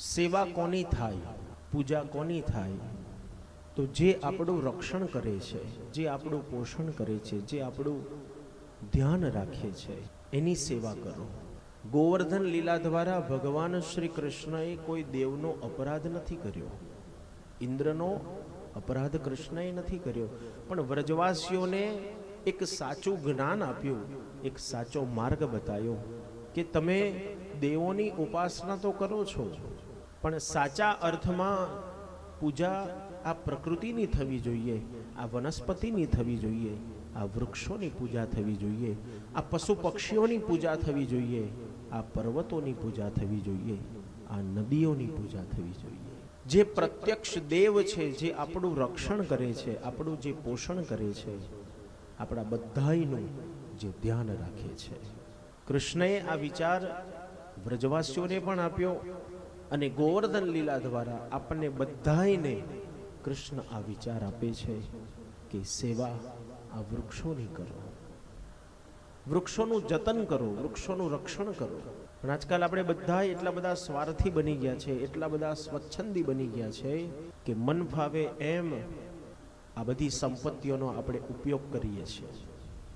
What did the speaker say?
સેવા કોની થાય, પૂજા કોની થાય? તો જે આપણું રક્ષણ કરે છે, જે આપણું પોષણ કરે છે, જે આપણું ધ્યાન રાખે છે, એની સેવા કરો. ગોવર્ધન લીલા દ્વારા ભગવાન શ્રી કૃષ્ણએ કોઈ દેવનો અપરાધ નથી કર્યો, ઇન્દ્રનો અપરાધ કૃષ્ણએ નથી કર્યો, પણ વ્રજવાસીઓને એક સાચું જ્ઞાન આપ્યું, એક સાચો માર્ગ બતાવ્યો કે તમે દેવોની ઉપાસના તો કરો છો, પણ સાચા અર્થમાં પૂજા આ પ્રકૃતિની થવી જોઈએ, આ વનસ્પતિની થવી જોઈએ, આ વૃક્ષોની પૂજા થવી જોઈએ, આ પશુ પક્ષીઓની પૂજા થવી જોઈએ, આ પર્વતોની પૂજા થવી જોઈએ, આ નદીઓની પૂજા થવી જોઈએ. જે પ્રત્યક્ષ દેવ છે, જે આપણું રક્ષણ કરે છે, આપણું જે પોષણ કરે છે, આપણા બધાયનું જે ધ્યાન રાખે છે. કૃષ્ણએ આ વિચાર વ્રજવાસીઓને પણ આપ્યો અને ગોવર્ધન લીલા દ્વારા આપણને બધાયને કૃષ્ણ આ વિચાર આપે છે કે સેવા આ વૃક્ષોની કરો, વૃક્ષોનું જતન કરો, વૃક્ષોનું રક્ષણ કરો. પણ આજકાલ આપણે બધા એટલા બધા સ્વાર્થી બની ગયા છે, એટલા બધા સ્વચ્છંદી બની ગયા છે કે મન ફાવે એમ આ બધી સંપત્તિઓનો આપણે ઉપયોગ કરીએ છીએ.